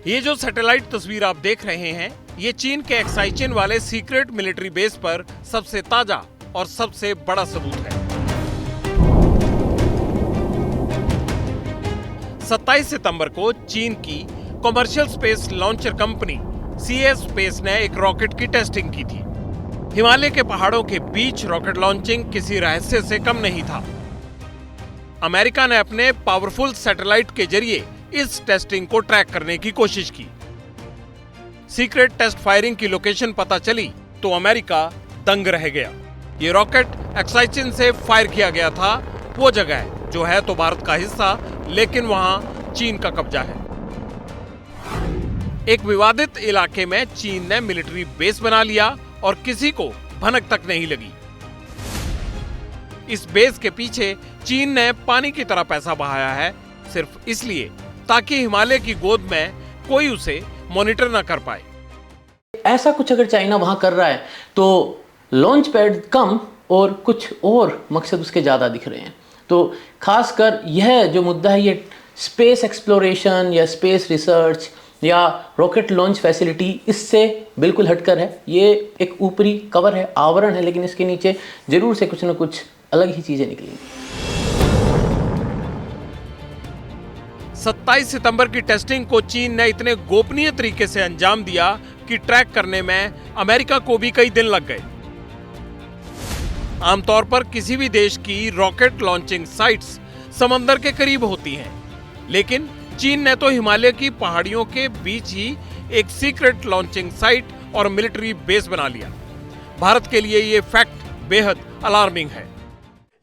ये जो सैटेलाइट तस्वीर आप देख रहे हैं, ये चीन के एक्साइचिन वाले सीक्रेट मिलिट्री बेस पर सबसे ताजा और सबसे बड़ा सबूत है। 27 सितंबर को चीन की commercial space launcher company CS space ने एक रॉकेट की टेस्टिंग की थी। हिमालय के पहाड़ों के बीच रॉकेट लॉन्चिंग किसी रहस्य से कम नहीं था। अमेरिका ने अपने पावरफुल सैटेलाइट के जरिए इस टेस्टिंग को ट्रैक करने की कोशिश की। सीक्रेट टेस्ट फायरिंग की लोकेशन पता चली तो अमेरिका दंग रह गया। ये रॉकेट एक्साइचिन से फायर किया गया था, वो जगह है जो है तो भारत का हिस्सा, लेकिन वहां चीन का कब्जा है। एक विवादित इलाके में चीन ने मिलिट्री बेस बना लिया और किसी को भनक तक नहीं लगी। इस बेस के पीछे चीन ने पानी की तरह पैसा बहाया है, सिर्फ इसलिए ताकि हिमालय की गोद में कोई उसे मॉनिटर ना कर पाए। ऐसा कुछ अगर चाइना वहां कर रहा है तो लॉन्च पैड कम और कुछ और मकसद उसके ज्यादा दिख रहे हैं। तो खासकर यह जो मुद्दा है, ये स्पेस एक्सप्लोरेशन या स्पेस रिसर्च या रॉकेट लॉन्च फैसिलिटी, इससे बिल्कुल हटकर है। ये एक ऊपरी कवर है, आवरण है, लेकिन इसके नीचे जरूर से कुछ ना कुछ अलग ही चीजें निकलेंगी। 27 सितंबर की टेस्टिंग को चीन ने इतने गोपनीय तरीके से अंजाम दिया कि ट्रैक करने में अमेरिका को भी कई दिन लग गए। आमतौर पर किसी भी देश की रॉकेट लॉन्चिंग साइट्स समंदर के करीब होती हैं, लेकिन चीन ने तो हिमालय की पहाड़ियों के बीच ही एक सीक्रेट लॉन्चिंग साइट और मिलिट्री बेस बना लिया। भारत के लिए ये फैक्ट बेहद अलार्मिंग है।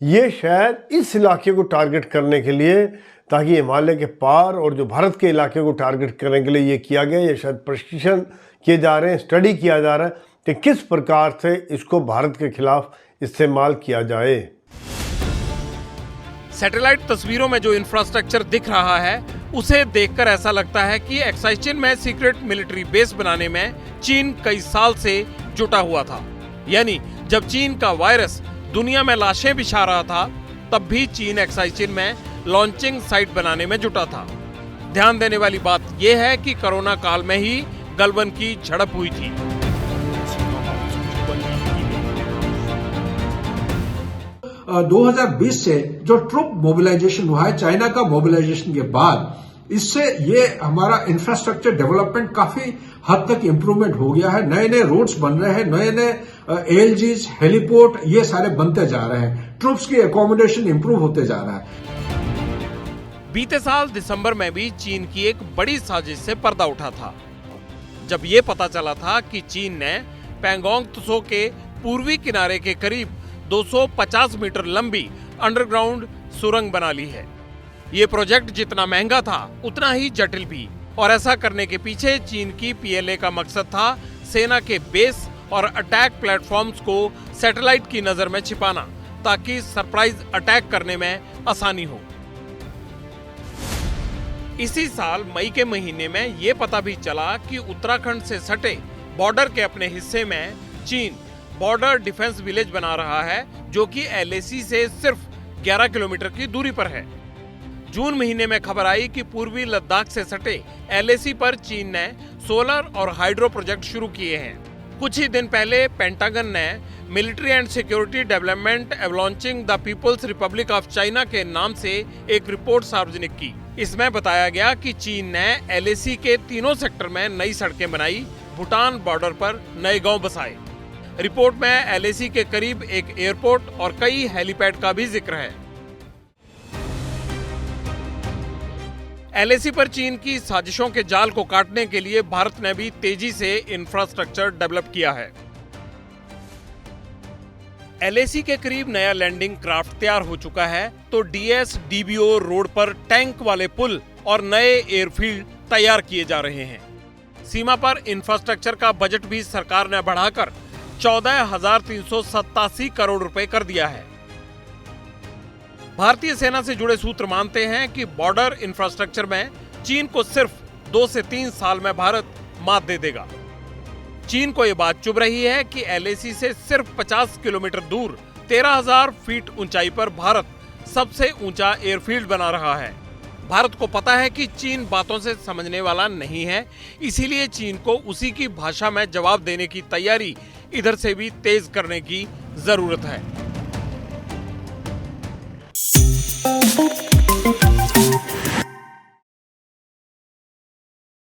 ये शायद इस इलाके को टारगेट करने के लिए, ताकि हिमालय के पार और जो भारत के इलाके को टारगेट करने के लिए ये किया गया। ये शायद प्रशिक्षण किए जा रहे हैं, स्टडी किया जा रहा है कि किस प्रकार से इसको भारत के खिलाफ इस्तेमाल किया जाए। सैटेलाइट तस्वीरों में जो इंफ्रास्ट्रक्चर दिख रहा है, उसे देखकर ऐसा लगता है कि एक्साइचिन में सीक्रेट मिलिट्री बेस बनाने में चीन कई साल से जुटा हुआ था। यानी जब चीन का वायरस दुनिया में लाशें बिछा रहा था, तब भी चीन एक्साइचिन में लॉन्चिंग साइट बनाने में जुटा था। ध्यान देने वाली बात यह है कि कोरोना काल में ही गलवान की झड़प हुई थी। Uh, 2020 से जो ट्रूप मोबिलाइजेशन हुआ है, चाइना का मोबिलाइजेशन के बाद, इससे ये हमारा इंफ्रास्ट्रक्चर डेवलपमेंट काफी हद तक इंप्रूवमेंट हो गया है। नए नए रोड्स बन रहे हैं, नए नए ALGs, हेलीपोर्ट, ये सारे बनते जा रहे हैं। ट्रूप्स की एकोमोडेशन इंप्रूव होते जा रहा है। बीते साल दिसंबर में भी चीन की एक बड़ी साजिश से पर्दा उठा था, जब ये पता चला था कि चीन ने पैंगोंग त्सो के पूर्वी किनारे के करीब 250 मीटर लंबी अंडरग्राउंड सुरंग बना ली है। ये प्रोजेक्ट जितना महंगा था, उतना ही जटिल भी, और ऐसा करने के पीछे चीन की PLA का मकसद था सेना के बेस और अटैक प्लेटफॉर्म्स को सैटेलाइट की नजर में छिपाना, ताकि सरप्राइज अटैक करने में आसानी हो। इसी साल मई के महीने में यह पता भी चला कि उत्तराखंड से सटे बॉर्डर के अपने हिस्से में चीन बॉर्डर डिफेंस विलेज बना रहा है, जो कि LAC से सिर्फ 11 किलोमीटर की दूरी पर है। जून महीने में खबर आई कि पूर्वी लद्दाख से सटे LAC पर चीन ने सोलर और हाइड्रो प्रोजेक्ट शुरू किए हैं। कुछ ही दिन पहले पेंटागन ने military and security development launching the People's Republic of China के नाम से एक रिपोर्ट सार्वजनिक की। इसमें बताया गया कि चीन ने LAC के तीनों सेक्टर में नई सड़कें बनाई, भूटान बॉर्डर पर नए गांव बसाए। रिपोर्ट में LAC के करीब एक एयरपोर्ट और कई हेलीपैड का भी जिक्र है। LAC पर चीन की साजिशों के जाल को काटने के लिए भारत ने भी तेजी से इंफ्रास्ट्रक्चर डेवलप किया है। LAC के करीब नया लैंडिंग क्राफ्ट तैयार हो चुका है, तो DS-DBO रोड पर टैंक वाले पुल और नए एयरफील्ड तैयार किए जा रहे हैं। सीमा पर इंफ्रास्ट्रक्चर का बजट भी सरकार ने बढ़ाकर 14,387 करोड़ रुपए कर दिया है। भारतीय सेना से जुड़े सूत्र मानते हैं कि बॉर्डर इंफ्रास्ट्रक्चर में चीन को सिर्फ 2 से 3 साल में भारत मात दे देगा। चीन को यह बात चुभ रही है कि LAC से सिर्फ 50 किलोमीटर दूर 13,000 फीट ऊंचाई पर भारत सबसे ऊंचा एयरफील्ड बना रहा है। भारत को पता है कि चीन बातों से समझने वाला नहीं है, इसीलिए चीन को उसी की भाषा में जवाब देने की तैयारी इधर से भी तेज करने की जरूरत है।